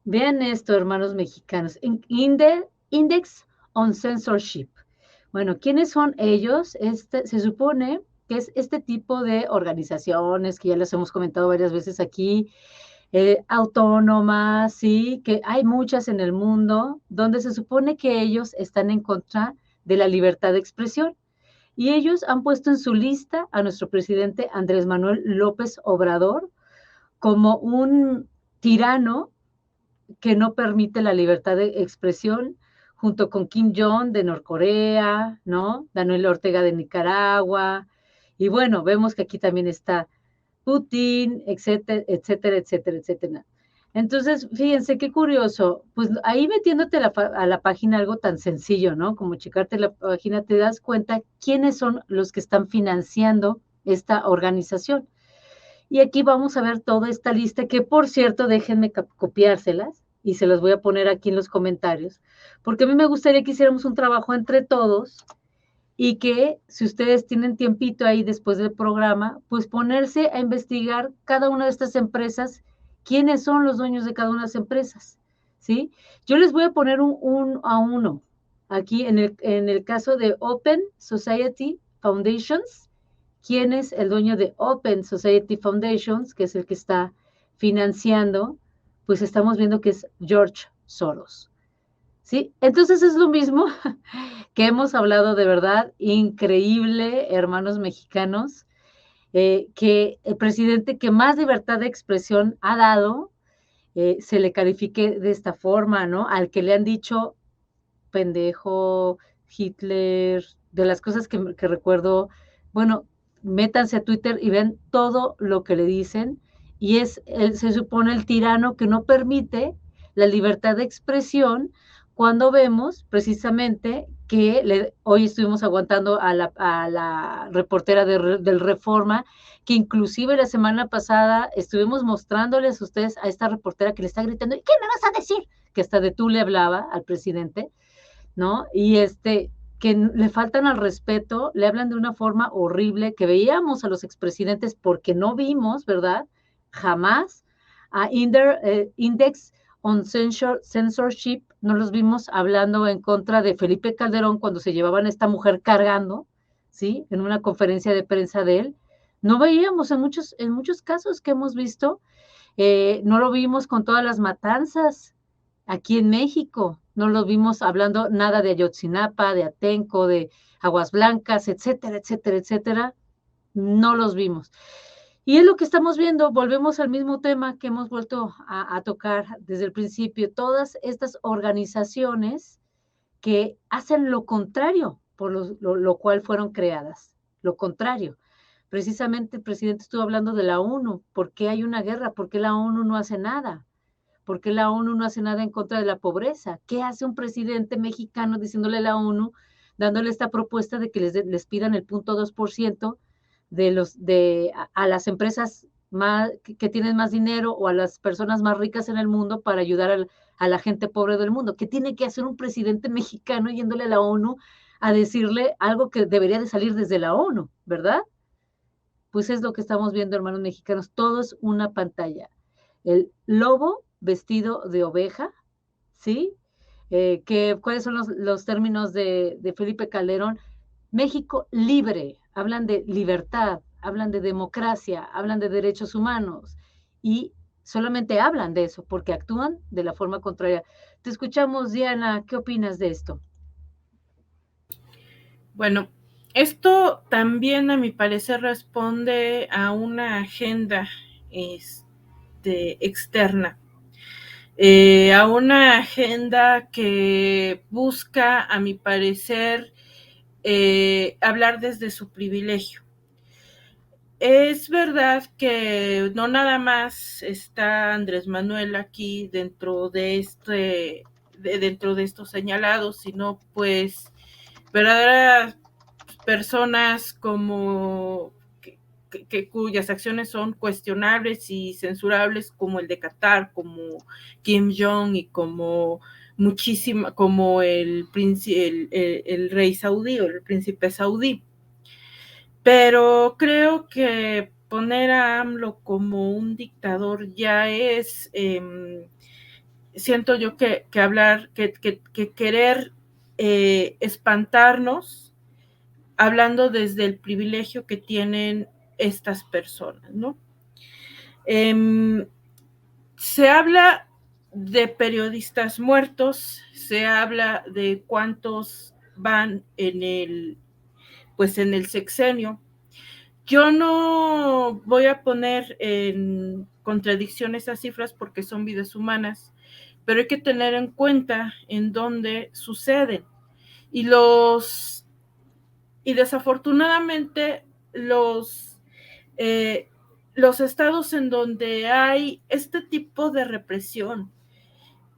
Vean esto, hermanos mexicanos. Index on Censorship. Bueno, ¿quiénes son ellos? Se supone que es este tipo de organizaciones que ya les hemos comentado varias veces aquí, autónomas, sí, que hay muchas en el mundo, donde se supone que ellos están en contra de la libertad de expresión. Y ellos han puesto en su lista a nuestro presidente Andrés Manuel López Obrador como un tirano que no permite la libertad de expresión, junto con Kim Jong de Norcorea, ¿no? Daniel Ortega de Nicaragua, y bueno, vemos que aquí también está Putin, etcétera, etcétera, etcétera, etcétera. Entonces, fíjense qué curioso, pues ahí metiéndote a la página algo tan sencillo, ¿no? Como checarte la página, te das cuenta quiénes son los que están financiando esta organización. Y aquí vamos a ver toda esta lista, que por cierto, déjenme copiárselas y se las voy a poner aquí en los comentarios, porque a mí me gustaría que hiciéramos un trabajo entre todos y que si ustedes tienen tiempito ahí después del programa, pues ponerse a investigar cada una de estas empresas, quiénes son los dueños de cada una de las empresas, ¿sí? Yo les voy a poner un a uno aquí en el caso de Open Society Foundations. ¿Quién es el dueño de Open Society Foundations, que es el que está financiando? Pues estamos viendo que es George Soros, ¿sí? Entonces es lo mismo que hemos hablado, de verdad increíble, hermanos mexicanos, que el presidente que más libertad de expresión ha dado, se le califique de esta forma, ¿no? Al que le han dicho pendejo, Hitler, de las cosas que recuerdo, bueno, métanse a Twitter y ven todo lo que le dicen, y se supone el tirano que no permite la libertad de expresión, cuando vemos precisamente que hoy estuvimos aguantando a la reportera del Reforma, que inclusive la semana pasada estuvimos mostrándoles a ustedes a esta reportera que le está gritando, ¿qué me vas a decir? Que hasta de tú le hablaba al presidente, ¿no? Y que le faltan al respeto, le hablan de una forma horrible, que veíamos a los expresidentes porque no vimos, ¿verdad? Jamás a Index on Censorship, no los vimos hablando en contra de Felipe Calderón cuando se llevaban a esta mujer cargando, ¿sí? En una conferencia de prensa de él. No veíamos en muchos casos que hemos visto, no lo vimos con todas las matanzas aquí en México, no lo vimos hablando nada de Ayotzinapa, de Atenco, de Aguas Blancas, etcétera, etcétera, etcétera, no los vimos. Y es lo que estamos viendo, volvemos al mismo tema que hemos vuelto a tocar desde el principio, todas estas organizaciones que hacen lo contrario por lo cual fueron creadas, lo contrario. Precisamente el presidente estuvo hablando de la ONU, ¿por qué hay una guerra? ¿Por qué la ONU no hace nada? ¿Por qué la ONU no hace nada en contra de la pobreza? ¿Qué hace un presidente mexicano diciéndole a la ONU, dándole esta propuesta de que les pidan el 0.2% a las empresas que tienen más dinero, o a las personas más ricas en el mundo, para ayudar a la gente pobre del mundo? ¿Qué tiene que hacer un presidente mexicano yéndole a la ONU a decirle algo que debería de salir desde la ONU, verdad? Pues es lo que estamos viendo, hermanos mexicanos, todo es una pantalla. El lobo vestido de oveja, ¿sí? ¿Cuáles son los términos de Felipe Calderón? México libre, hablan de libertad, hablan de democracia, hablan de derechos humanos, y solamente hablan de eso porque actúan de la forma contraria. Te escuchamos, Diana, ¿qué opinas de esto? Bueno, esto también a mi parecer responde a una agenda externa, a una agenda que busca, a mi parecer, hablar desde su privilegio. Es verdad que no nada más está Andrés Manuel aquí dentro de estos señalados, sino pues verdaderas personas cuyas acciones son cuestionables y censurables, como el de Qatar, como Kim Jong y como como el rey saudí o el príncipe saudí. Pero creo que poner a AMLO como un dictador ya es siento yo que hablar, que querer espantarnos, hablando desde el privilegio que tienen estas personas, ¿no? Se habla de periodistas muertos, se habla de cuántos van en el sexenio. Yo no voy a poner en contradicción esas cifras porque son vidas humanas, pero hay que tener en cuenta en dónde suceden. Y desafortunadamente los estados en donde hay este tipo de represión,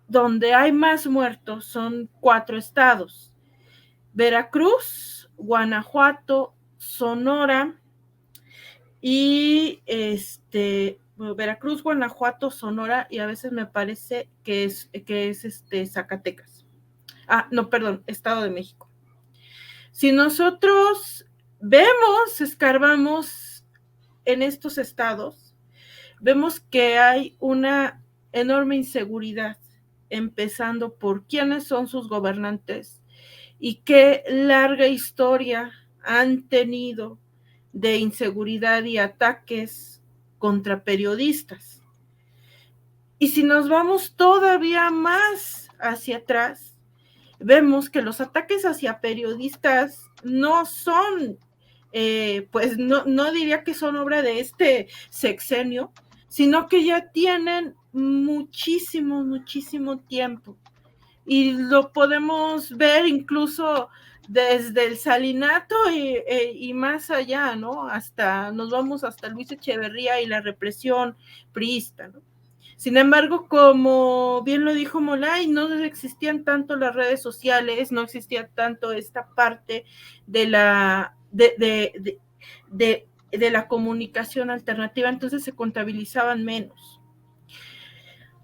donde hay más muertos, son 4 estados: Veracruz, Guanajuato, Sonora y Veracruz, Guanajuato, Sonora, y a veces me parece que es Zacatecas. No, perdón, Estado de México. Si nosotros escarbamos en estos estados, vemos que hay una enorme inseguridad, empezando por quiénes son sus gobernantes y qué larga historia han tenido de inseguridad y ataques contra periodistas. Y si nos vamos todavía más hacia atrás, vemos que los ataques hacia periodistas no son, pues no diría que son obra de este sexenio, sino que ya tienen muchísimo tiempo. Y lo podemos ver incluso desde el salinato y más allá, ¿no? Nos vamos hasta Luis Echeverría y la represión priista, ¿no? Sin embargo, como bien lo dijo Molay, no existían tanto las redes sociales, no existía tanto esta parte de la comunicación alternativa, entonces se contabilizaban menos.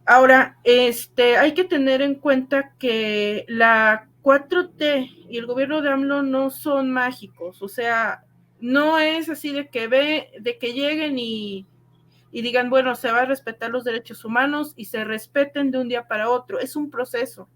Ahora, hay que tener en cuenta que la 4T y el gobierno de AMLO no son mágicos, o sea, no es así de que lleguen y digan, bueno, se va a respetar los derechos humanos y se respeten de un día para otro. Es un proceso.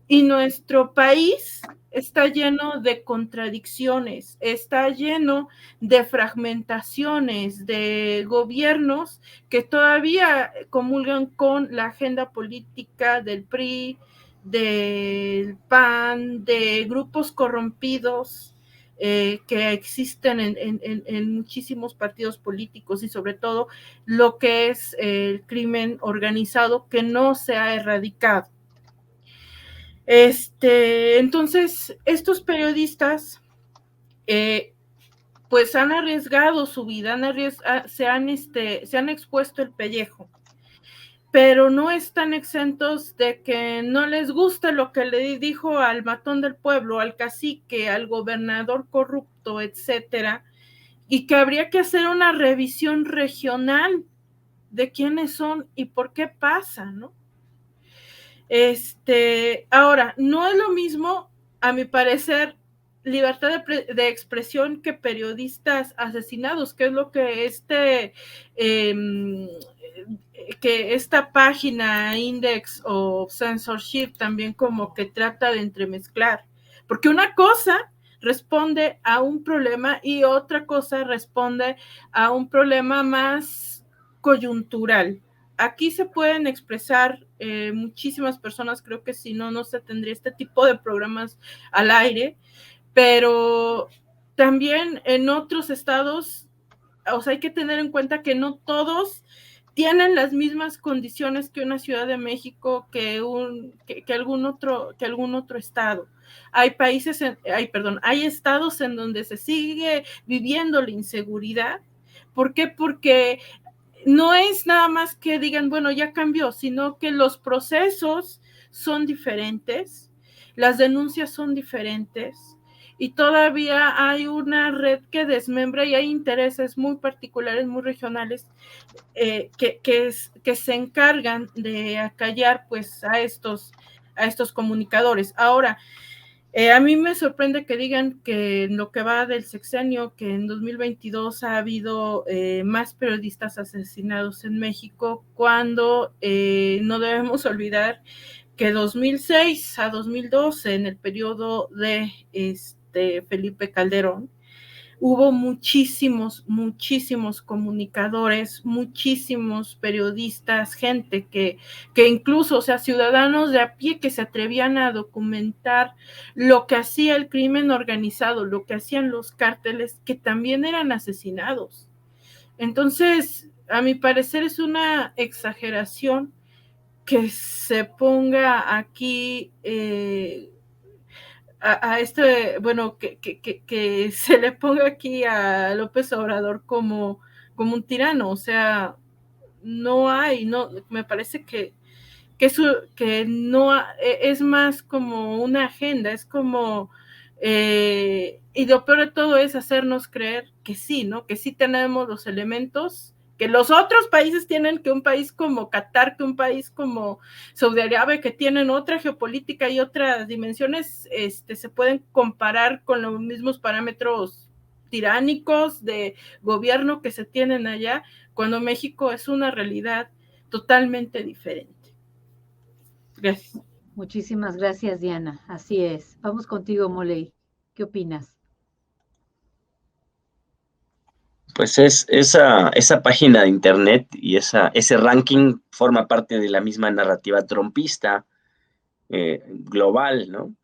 Y nuestro país está lleno de contradicciones, está lleno de fragmentaciones, de gobiernos que todavía comulgan con la agenda política del PRI, del PAN, de grupos corrompidos que existen en muchísimos partidos políticos y sobre todo lo que es el crimen organizado que no se ha erradicado. Entonces, estos periodistas pues han arriesgado su vida, se han expuesto el pellejo, pero no están exentos de que no les gusta lo que le dijo al matón del pueblo, al cacique, al gobernador corrupto, etcétera, y que habría que hacer una revisión regional de quiénes son y por qué pasa, ¿no? Ahora, no es lo mismo, a mi parecer, libertad de expresión que periodistas asesinados, que es lo que que esta página Index of Censorship también como que trata de entremezclar, porque una cosa responde a un problema y otra cosa responde a un problema más coyuntural. Aquí se pueden expresar muchísimas personas, creo que si no, no se tendría este tipo de programas al aire, pero también en otros estados, o sea, hay que tener en cuenta que no todos tienen las mismas condiciones que una Ciudad de México, que algún otro estado. Hay hay estados en donde se sigue viviendo la inseguridad. ¿Por qué? Porque no es nada más que digan, bueno, ya cambió, sino que los procesos son diferentes, las denuncias son diferentes y todavía hay una red que desmembra y hay intereses muy particulares, muy regionales, que se encargan de acallar pues a estos comunicadores. Ahora, A mí me sorprende que digan que en lo que va del sexenio, que en 2022 ha habido más periodistas asesinados en México, cuando no debemos olvidar que 2006 a 2012, en el periodo de Felipe Calderón, hubo muchísimos comunicadores, muchísimos periodistas, gente que incluso, o sea, ciudadanos de a pie que se atrevían a documentar lo que hacía el crimen organizado, lo que hacían los cárteles, que también eran asesinados. Entonces, a mi parecer es una exageración que se ponga aquí bueno, que se le ponga aquí a López Obrador como un tirano, o sea, me parece que no es más como una agenda, es como y lo peor de todo es hacernos creer que sí, ¿no? Que sí tenemos los elementos que los otros países tienen, que un país como Qatar, que un país como Saudi Arabia, que tienen otra geopolítica y otras dimensiones, se pueden comparar con los mismos parámetros tiránicos de gobierno que se tienen allá, cuando México es una realidad totalmente diferente. Gracias. Muchísimas gracias, Diana. Así es. Vamos contigo, Moley. ¿Qué opinas? Pues esa página de internet y ese ranking forma parte de la misma narrativa trumpista global, ¿no?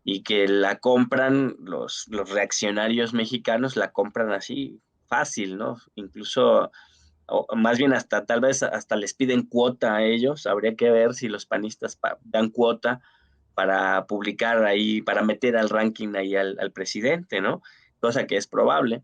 Y que la compran los reaccionarios mexicanos, la compran así fácil, ¿no? Incluso, o más bien hasta tal vez hasta les piden cuota a ellos. Habría que ver si los panistas dan cuota para publicar ahí, para meter al ranking ahí al presidente, ¿no? Cosa que es probable.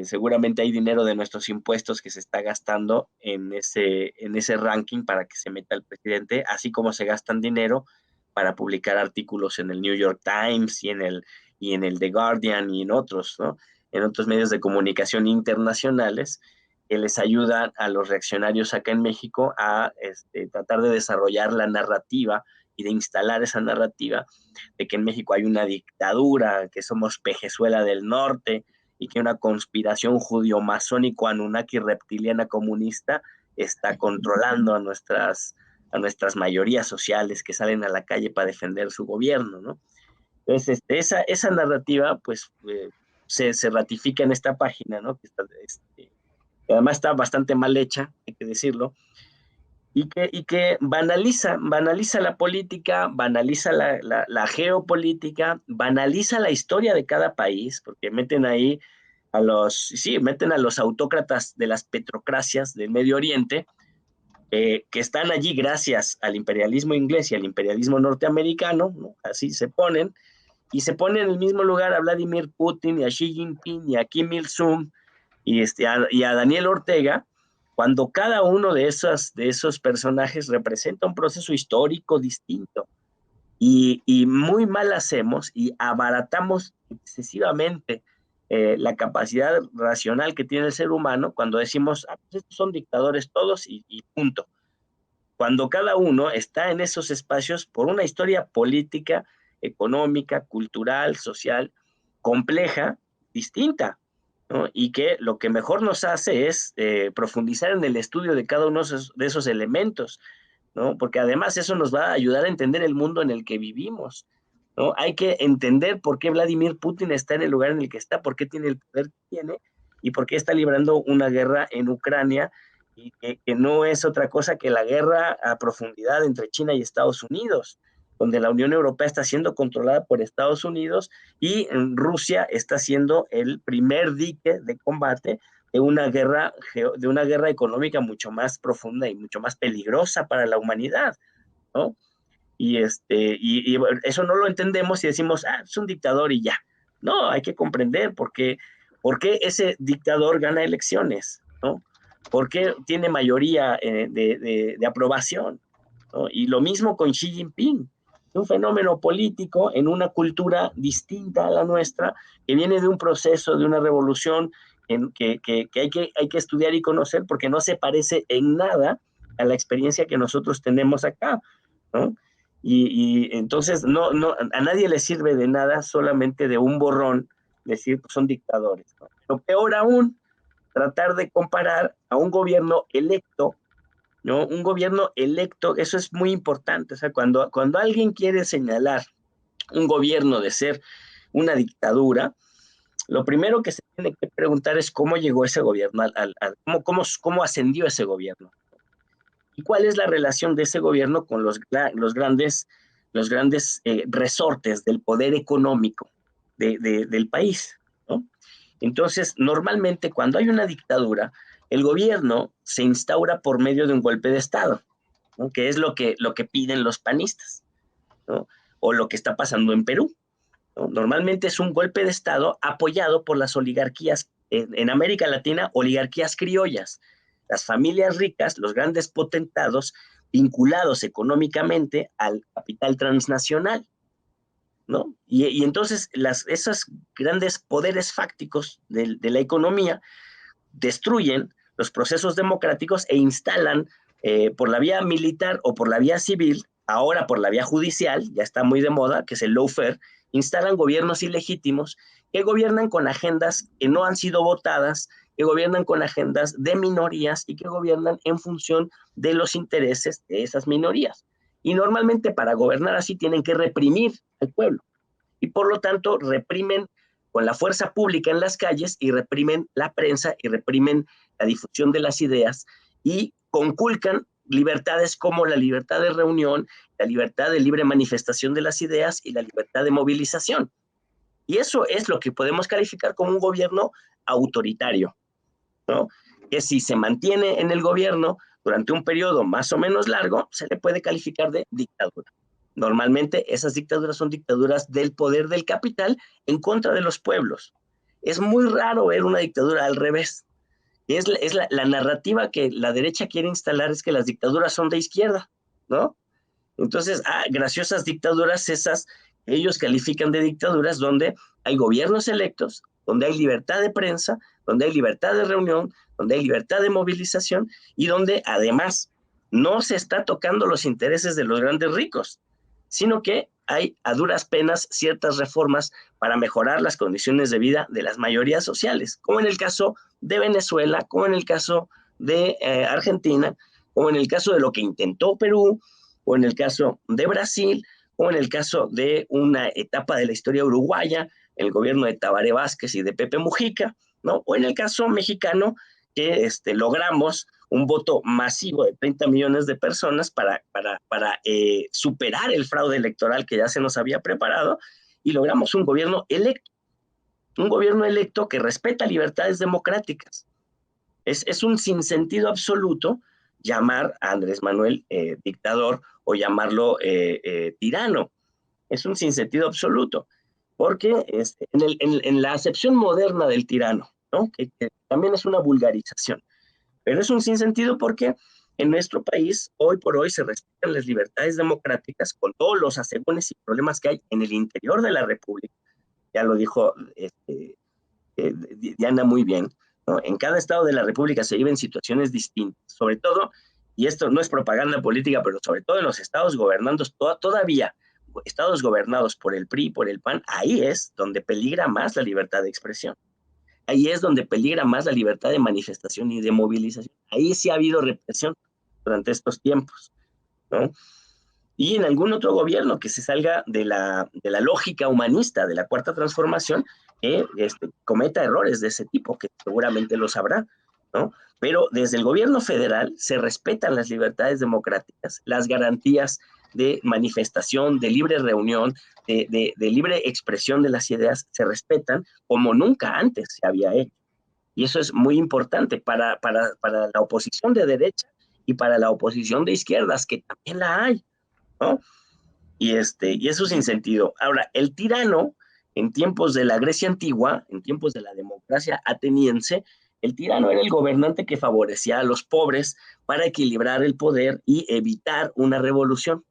Seguramente hay dinero de nuestros impuestos que se está gastando en ese ranking para que se meta el presidente, así como se gastan dinero para publicar artículos en el New York Times y en el The Guardian y en otros, ¿no? En otros medios de comunicación internacionales que les ayudan a los reaccionarios acá en México a tratar de desarrollar la narrativa y de instalar esa narrativa de que en México hay una dictadura, que somos Pejezuela del Norte, y que una conspiración judío-masónico-anunnaki reptiliana comunista está controlando a nuestras mayorías sociales que salen a la calle para defender su gobierno, ¿no? Entonces, esa narrativa, pues, se ratifica en esta página, ¿no? Que además está bastante mal hecha, hay que decirlo, y que banaliza la política, banaliza la geopolítica, banaliza la historia de cada país, porque meten ahí meten a los autócratas de las petrocracias del Medio Oriente, que están allí gracias al imperialismo inglés y al imperialismo norteamericano, ¿no? Así se ponen, y se ponen en el mismo lugar a Vladimir Putin y a Xi Jinping y a Kim Il-sung y a Daniel Ortega, cuando cada uno de esos personajes representa un proceso histórico distinto. Y muy mal hacemos y abaratamos excesivamente la capacidad racional que tiene el ser humano cuando decimos, pues estos son dictadores todos y punto. Cuando cada uno está en esos espacios por una historia política, económica, cultural, social, compleja, distinta, ¿no? Y que lo que mejor nos hace es profundizar en el estudio de cada uno de esos elementos, ¿no? Porque además eso nos va a ayudar a entender el mundo en el que vivimos, ¿no? Hay que entender por qué Vladimir Putin está en el lugar en el que está, por qué tiene el poder que tiene y por qué está librando una guerra en Ucrania, y que no es otra cosa que la guerra a profundidad entre China y Estados Unidos, donde la Unión Europea está siendo controlada por Estados Unidos y Rusia está siendo el primer dique de combate de una guerra económica mucho más profunda y mucho más peligrosa para la humanidad, ¿no? Y eso no lo entendemos y decimos, es un dictador y ya. No, hay que comprender por qué ese dictador gana elecciones, ¿no? ¿Por qué tiene mayoría de aprobación, ¿no? Y lo mismo con Xi Jinping, un fenómeno político en una cultura distinta a la nuestra, que viene de un proceso, de una revolución que hay que estudiar y conocer, porque no se parece en nada a la experiencia que nosotros tenemos acá, ¿no? Y entonces a nadie le sirve de nada solamente de un borrón decir que son dictadores, ¿no? Pero peor aún, tratar de comparar a un gobierno electo, ¿no? Un gobierno electo, eso es muy importante. O sea, cuando alguien quiere señalar un gobierno de ser una dictadura, lo primero que se tiene que preguntar es cómo llegó ese gobierno, cómo ascendió ese gobierno. ¿Y cuál es la relación de ese gobierno con los grandes resortes del poder económico del país, ¿no? Entonces, normalmente cuando hay una dictadura, el gobierno se instaura por medio de un golpe de Estado, ¿no? Que es lo que piden los panistas, ¿no? O lo que está pasando en Perú, ¿no? Normalmente es un golpe de Estado apoyado por las oligarquías, en América Latina, oligarquías criollas, las familias ricas, los grandes potentados vinculados económicamente al capital transnacional, ¿no? Y entonces esos grandes poderes fácticos de la economía destruyen los procesos democráticos e instalan por la vía militar o por la vía civil, ahora por la vía judicial, ya está muy de moda, que es el lawfare, instalan gobiernos ilegítimos que gobiernan con agendas que no han sido votadas, que gobiernan con agendas de minorías y que gobiernan en función de los intereses de esas minorías. Y normalmente para gobernar así tienen que reprimir al pueblo. Y por lo tanto reprimen con la fuerza pública en las calles y reprimen la prensa y reprimen la difusión de las ideas y conculcan libertades como la libertad de reunión, la libertad de libre manifestación de las ideas y la libertad de movilización. Y eso es lo que podemos calificar como un gobierno autoritario, ¿no? Que si se mantiene en el gobierno durante un periodo más o menos largo, se le puede calificar de dictadura. Normalmente esas dictaduras son dictaduras del poder del capital en contra de los pueblos. Es muy raro ver una dictadura al revés. La narrativa que la derecha quiere instalar es que las dictaduras son de izquierda, ¿no? Entonces, graciosas dictaduras esas, ellos califican de dictaduras donde hay gobiernos electos, donde hay libertad de prensa, donde hay libertad de reunión, donde hay libertad de movilización y donde además no se está tocando los intereses de los grandes ricos, sino que hay a duras penas ciertas reformas para mejorar las condiciones de vida de las mayorías sociales, como en el caso de Venezuela, como en el caso de Argentina, como en el caso de lo que intentó Perú, o en el caso de Brasil, o en el caso de una etapa de la historia uruguaya, el gobierno de Tabaré Vázquez y de Pepe Mujica, ¿no? O en el caso mexicano, que logramos un voto masivo de 30 millones de personas para superar el fraude electoral que ya se nos había preparado y logramos un gobierno electo que respeta libertades democráticas. Es un sinsentido absoluto llamar a Andrés Manuel dictador o llamarlo tirano. Es un sinsentido absoluto, porque en la acepción moderna del tirano, ¿no? que también es una vulgarización, pero es un sinsentido porque en nuestro país, hoy por hoy, se respetan las libertades democráticas con todos los asegúnes y problemas que hay en el interior de la República. Ya lo dijo Diana muy bien, ¿no? En cada estado de la República se viven situaciones distintas, sobre todo, y esto no es propaganda política, pero sobre todo en los estados gobernados, todavía estados gobernados por el PRI y por el PAN, ahí es donde peligra más la libertad de expresión. Ahí es donde peligra más la libertad de manifestación y de movilización. Ahí sí ha habido represión durante estos tiempos, ¿no? Y en algún otro gobierno que se salga de la lógica humanista de la Cuarta Transformación, que cometa errores de ese tipo, que seguramente lo sabrá, ¿no? Pero desde el gobierno federal se respetan las libertades democráticas, las garantías de manifestación, de libre reunión, de libre expresión de las ideas, se respetan como nunca antes se había hecho. Y eso es muy importante para la oposición de derecha y para la oposición de izquierdas, que también la hay, ¿no? Y eso sin sentido. Ahora, el tirano, en tiempos de la Grecia antigua, en tiempos de la democracia ateniense, el tirano era el gobernante que favorecía a los pobres para equilibrar el poder y evitar una revolución.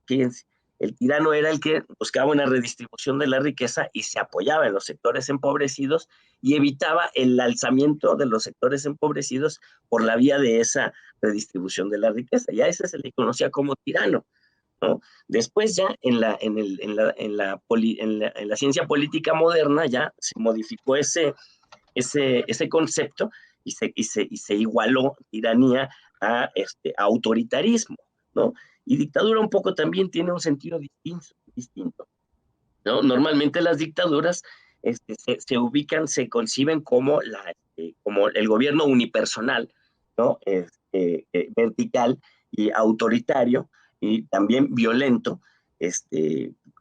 Fíjense, el tirano era el que buscaba una redistribución de la riqueza y se apoyaba en los sectores empobrecidos y evitaba el alzamiento de los sectores empobrecidos por la vía de esa redistribución de la riqueza. Ya ese se le conocía como tirano, ¿no? Después ya en la ciencia política moderna ya se modificó ese concepto y se igualó tiranía a autoritarismo, ¿no? Y dictadura un poco también tiene un sentido distinto, ¿no? Normalmente las dictaduras se ubican, se conciben como el gobierno unipersonal, ¿no? Vertical y autoritario y también violento,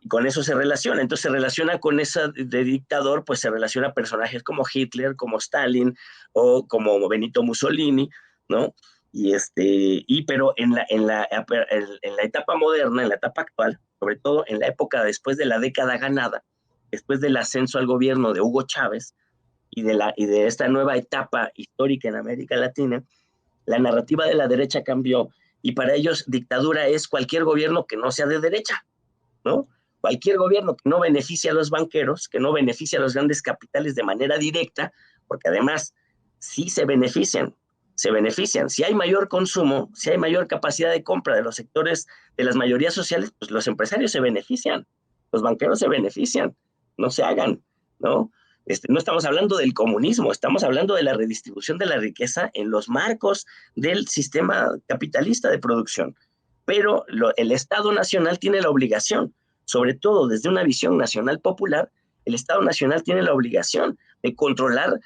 con eso se relaciona. Entonces se relaciona con esa de dictador, pues se relaciona a personajes como Hitler, como Stalin o como Benito Mussolini, ¿no? Pero en la etapa moderna, en la etapa actual, sobre todo en la época después de la década ganada, después del ascenso al gobierno de Hugo Chávez y de esta nueva etapa histórica en América Latina, la narrativa de la derecha cambió y para ellos dictadura es cualquier gobierno que no sea de derecha, ¿no? Cualquier gobierno que no beneficie a los banqueros, que no beneficie a los grandes capitales de manera directa, porque además sí se benefician. Si hay mayor consumo, si hay mayor capacidad de compra de los sectores de las mayorías sociales, pues los empresarios se benefician, los banqueros se benefician, no se hagan, ¿no? No estamos hablando del comunismo, estamos hablando de la redistribución de la riqueza en los marcos del sistema capitalista de producción. Pero el Estado Nacional tiene la obligación, sobre todo desde una visión nacional popular, el Estado Nacional tiene la obligación de controlar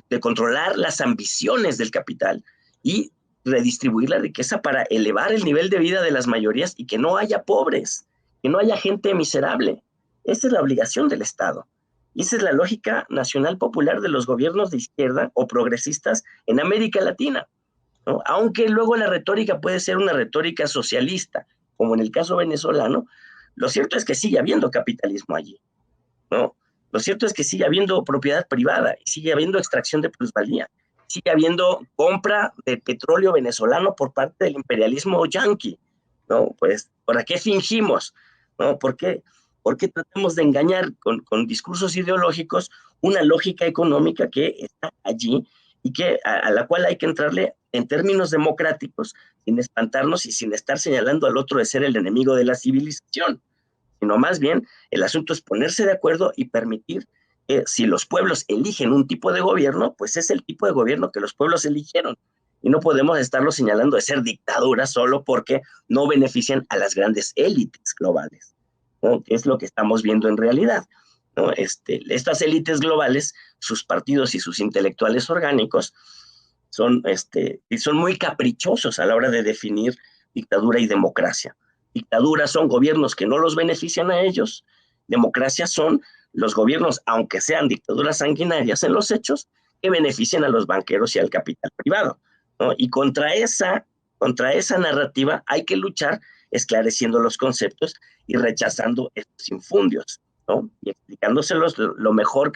de controlar las ambiciones del capital y redistribuir la riqueza para elevar el nivel de vida de las mayorías y que no haya pobres, que no haya gente miserable. Esa es la obligación del Estado. Y esa es la lógica nacional popular de los gobiernos de izquierda o progresistas en América Latina, ¿no? Aunque luego la retórica puede ser una retórica socialista, como en el caso venezolano, lo cierto es que sigue habiendo capitalismo allí, ¿no? Lo cierto es que sigue habiendo propiedad privada, sigue habiendo extracción de plusvalía, sigue habiendo compra de petróleo venezolano por parte del imperialismo yanqui, ¿no? Pues, ¿para qué fingimos? ¿No? ¿Por qué tratamos de engañar con discursos ideológicos una lógica económica que está allí y a la cual hay que entrarle en términos democráticos, sin espantarnos y sin estar señalando al otro de ser el enemigo de la civilización? Sino más bien el asunto es ponerse de acuerdo y permitir que si los pueblos eligen un tipo de gobierno, pues es el tipo de gobierno que los pueblos eligieron. Y no podemos estarlo señalando de ser dictadura solo porque no benefician a las grandes élites globales, ¿no? Que es lo que estamos viendo en realidad, ¿no? Estas élites globales, sus partidos y sus intelectuales orgánicos son muy caprichosos a la hora de definir dictadura y democracia. Dictaduras son gobiernos que no los benefician a ellos. Democracias son los gobiernos, aunque sean dictaduras sanguinarias en los hechos, que benefician a los banqueros y al capital privado, ¿no? Y contra esa narrativa hay que luchar esclareciendo los conceptos y rechazando estos infundios, ¿no? Y explicándoselos lo mejor